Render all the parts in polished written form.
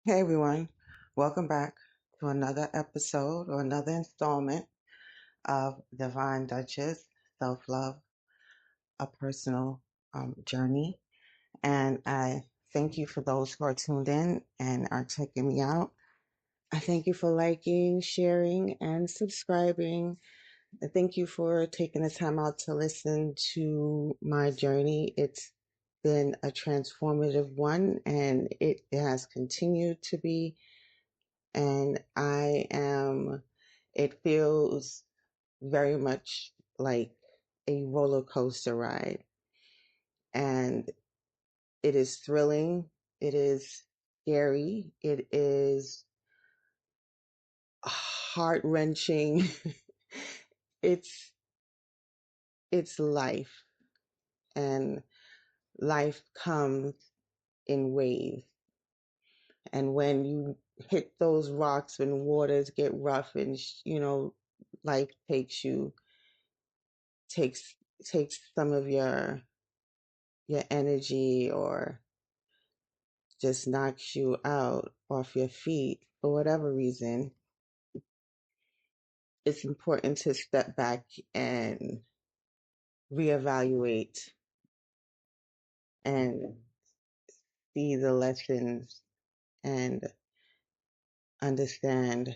Hey everyone, welcome back to another episode or another installment of Divine Duchess Self Love, a personal journey. And I thank you for those who are tuned in and are checking me out. I thank you for liking, sharing, and subscribing. I thank you for taking the time out to listen to my journey. It's been a transformative one and it has continued to be. And it feels very much like a roller coaster ride. And it is thrilling. It is scary. It is heart wrenching. it's, it's life, and life comes in waves. And when you hit those rocks and waters get rough and, life takes takes some of your energy or just knocks you out off your feet for whatever reason, it's important to step back and reevaluate and see the lessons and understand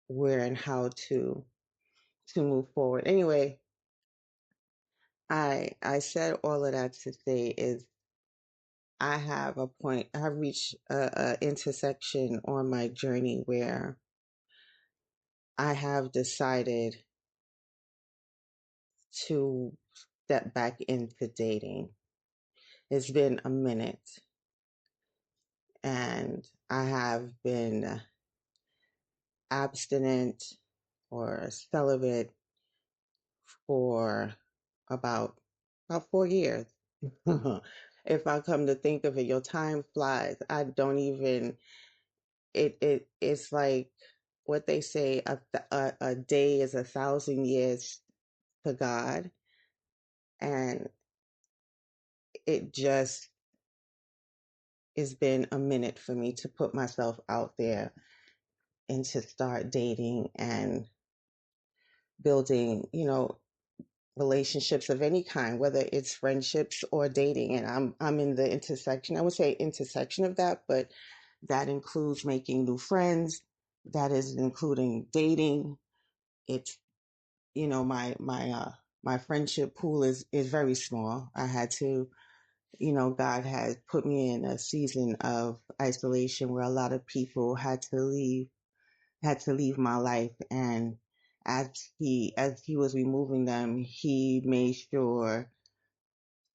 where and how to move forward. Anyway, I said all of that to say is I have reached a intersection on my journey where I have decided to step back into dating. It's been a minute, and I have been abstinent or celibate for about about 4 years. If I come to think of it, your time flies. I don't even it's like what they say, a day is 1,000 years to God. And it just it's been a minute for me to put myself out there and to start dating and building, relationships of any kind, whether it's friendships or dating. And I'm in the intersection. I would say intersection of that, but that includes making new friends. That is including dating. It's my friendship pool is very small. I had to, God had put me in a season of isolation where a lot of people had to leave my life. And as he was removing them, he made sure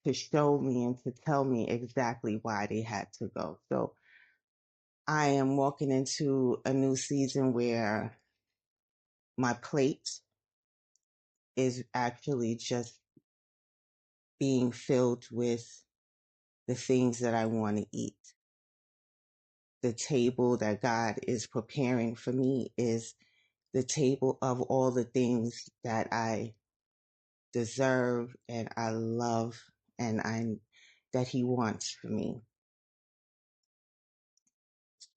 to show me and to tell me exactly why they had to go. So I am walking into a new season where my plate is actually just being filled with the things that I want to eat. The table that God is preparing for me is the table of all the things that I deserve and I love and I that he wants for me.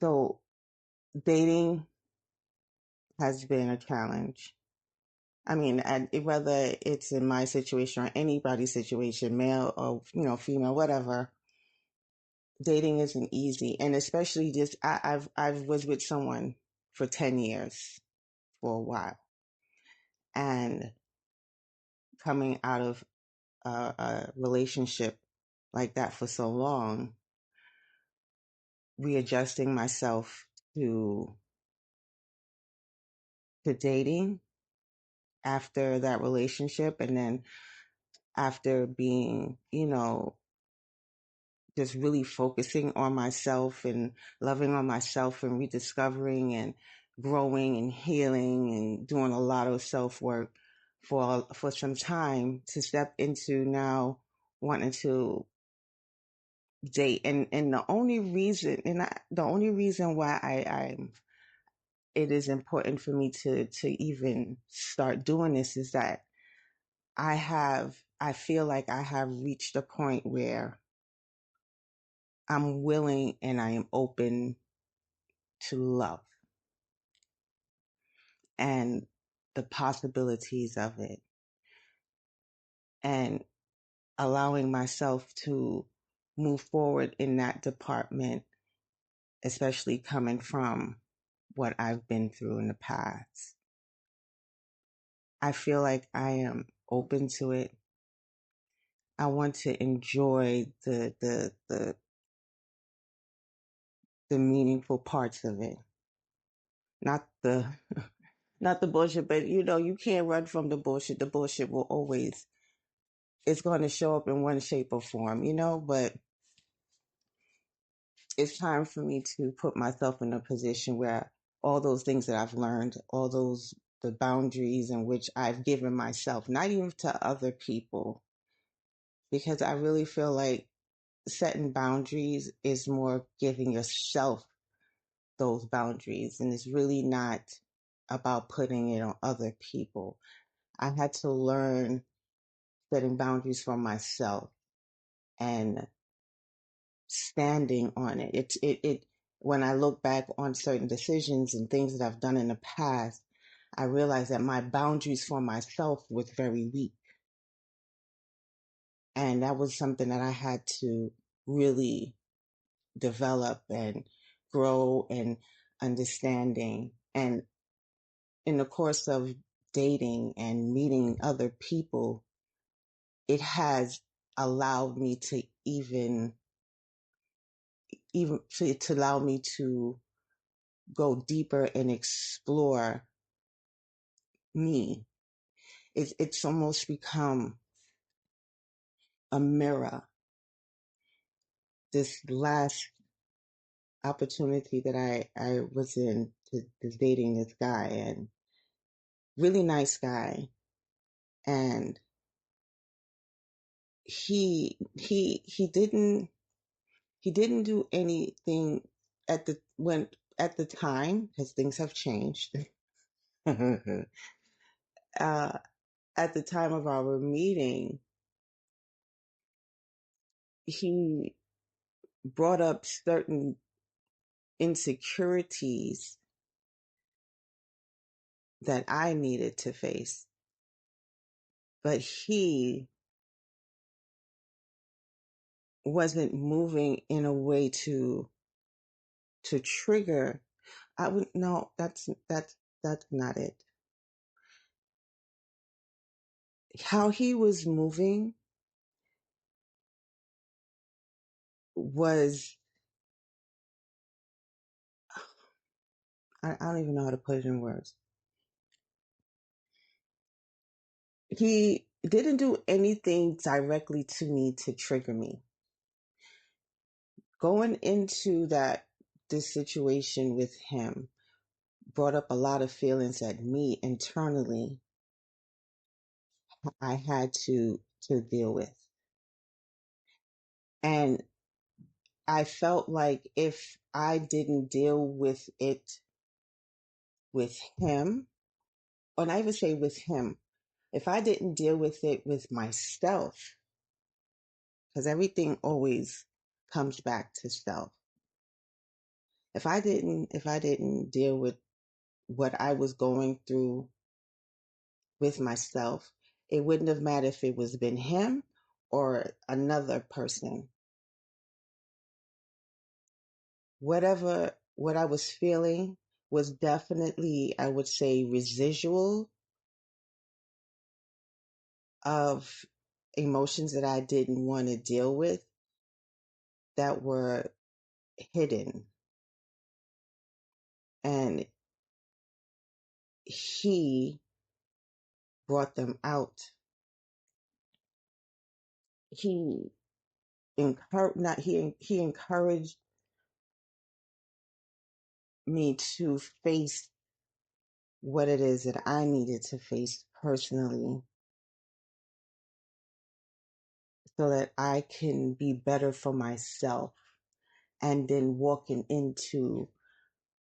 So dating has been a challenge. I mean, whether it's in my situation or anybody's situation, male or female, whatever, dating isn't easy, and especially just I've was with someone for 10 years for a while, and coming out of a relationship like that for so long, readjusting myself to to dating after that relationship, and then after being, just really focusing on myself and loving on myself and rediscovering and growing and healing and doing a lot of self work for some time, to step into now wanting to date. And the only reason why I it is important for me to even start doing this is that I feel like I have reached a point where I'm willing and I am open to love and the possibilities of it, and allowing myself to move forward in that department, especially coming from what I've been through in the past. I feel like I am open to it. I want to enjoy the meaningful parts of it, not the not the bullshit. But you can't run from the bullshit. The bullshit will always, it's going to show up in one shape or form, But it's time for me to put myself in a position where all those things that I've learned, all those the boundaries in which I've given myself, not even to other people, because I really feel like setting boundaries is more giving yourself those boundaries, and it's really not about putting it on other people. I had to learn setting boundaries for myself and standing on it. It when I look back on certain decisions and things that I've done in the past, I realized that my boundaries for myself was very weak. And that was something that I had to really develop and grow and understanding. And in the course of dating and meeting other people, it has allowed me to even to allow me to go deeper and explore me. It's almost become a mirror. This last opportunity that I was in to dating this guy, and really nice guy, and he didn't do anything at the time, because things have changed. uh, at the time of our meeting, he brought up certain insecurities that I needed to face, but he wasn't moving in a way to trigger. I would no, that's not it. How he was moving was, I don't even know how to put it in words. He didn't do anything directly to me to trigger me. Going into this situation with him brought up a lot of feelings that me internally I had to deal with. And I felt like if I didn't deal with it with him, or not even say with him, if I didn't deal with it with myself, because everything always comes back to self. If I didn't deal with what I was going through with myself, it wouldn't have mattered if it was been him or another person. What I was feeling was definitely, I would say, residual of emotions that I didn't want to deal with, that were hidden. And he brought them out. He encouraged not he encouraged me to face what it is that I needed to face personally, so that I can be better for myself, and then walking into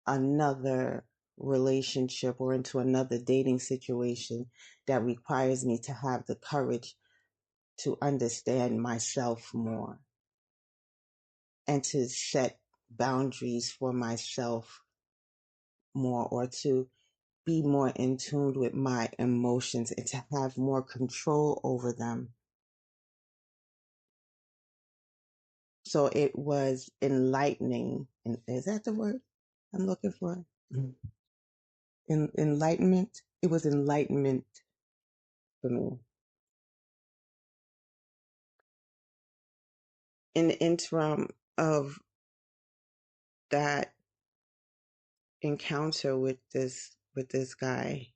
another relationship or into another dating situation that requires me to have the courage to understand myself more. and to set boundaries for myself more, or to be more in tune with my emotions and to have more control over them. So it was enlightening. And is that the word I'm looking for? Enlightenment. It was enlightenment for me. In the interim of that encounter with this guy,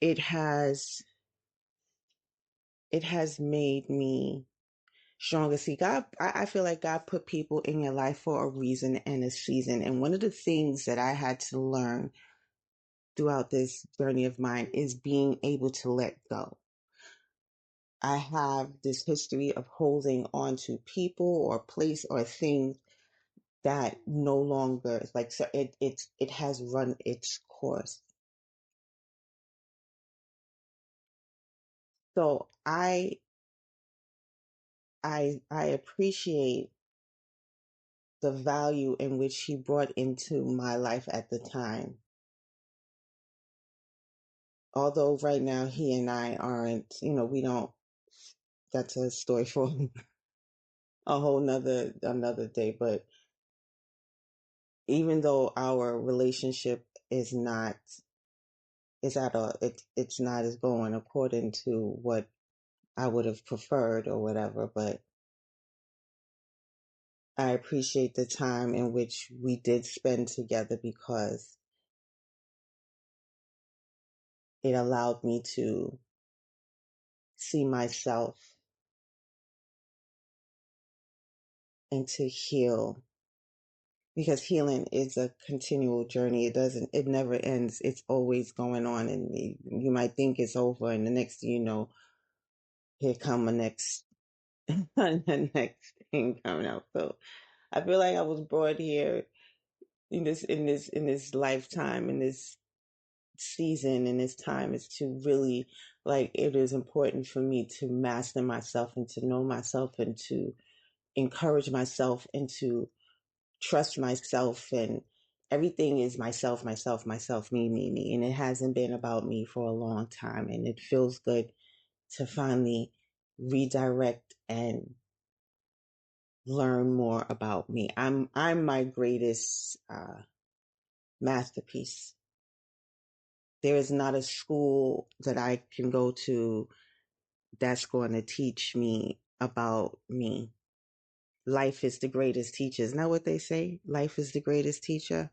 it has it has made me stronger. See, God, I feel like God put people in your life for a reason and a season. And one of the things that I had to learn throughout this journey of mine is being able to let go. I have this history of holding on to people or place or things that no longer, like, so it has run its course. So I appreciate the value in which he brought into my life at the time. Although right now he and I aren't, we don't, that's a story for a whole another day. But even though our relationship is not, is at a, it's not as going according to what I would have preferred or whatever, but I appreciate the time in which we did spend together because it allowed me to see myself and to heal, because healing is a continual journey. It never ends. It's always going on, and you might think it's over, and the next thing you know, here come the next the next thing coming out. So I feel like I was brought here in this lifetime, in this season, in this time, is to really, like, it is important for me to master myself and to know myself and to encourage myself and to trust myself. And everything is myself, myself, myself, me. And it hasn't been about me for a long time. And it feels good to finally redirect and learn more about me. I'm my greatest masterpiece. There is not a school that I can go to that's going to teach me about me. Life is the greatest teacher. Isn't that what they say? Life is the greatest teacher.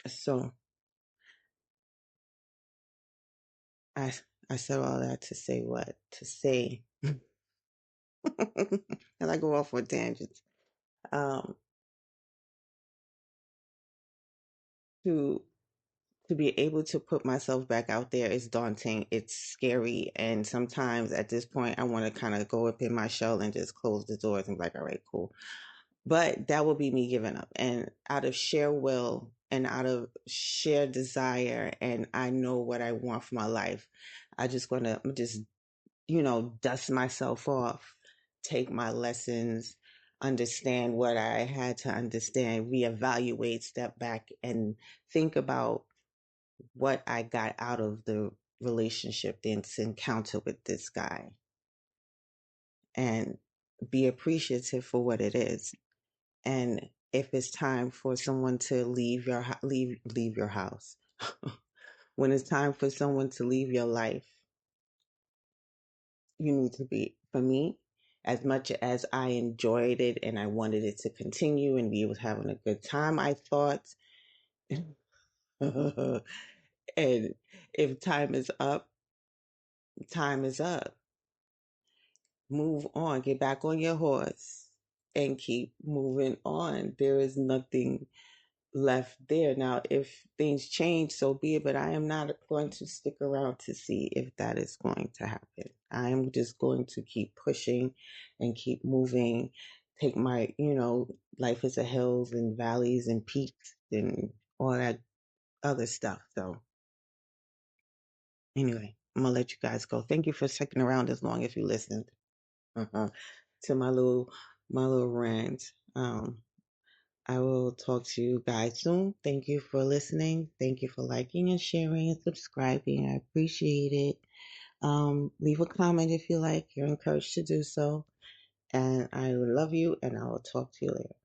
So I I said all that to say what? To say and I go off on tangents. Um to to be able to put myself back out there is daunting. It's scary. And sometimes at this point I want to kind of go up in my shell and just close the doors and be like, all right, cool. But that will be me giving up. And out of sheer will and out of sheer desire, and I know what I want for my life, I'm just, dust myself off, take my lessons, understand what I had to understand, reevaluate, step back, and think about what I got out of the relationship, this encounter with this guy, and be appreciative for what it is. And if it's time for someone to leave your house, when it's time for someone to leave your life, you need to be, for me, as much as I enjoyed it and I wanted it to continue and we was having a good time, I thought, and if time is up, time is up. Move on, get back on your horse and keep moving on. There is nothing left there. Now, if things change, so be it, but I am not going to stick around to see if that is going to happen. I am just going to keep pushing and keep moving. Take my, life is a hills and valleys and peaks and all that other stuff. So, anyway, I'm gonna let you guys go. Thank you for sticking around as long as you listened to my little rant. I will talk to you guys soon. Thank you for listening. Thank you for liking and sharing and subscribing. I appreciate it. Leave a comment if you like. You're encouraged to do so. And I love you, and I will talk to you later.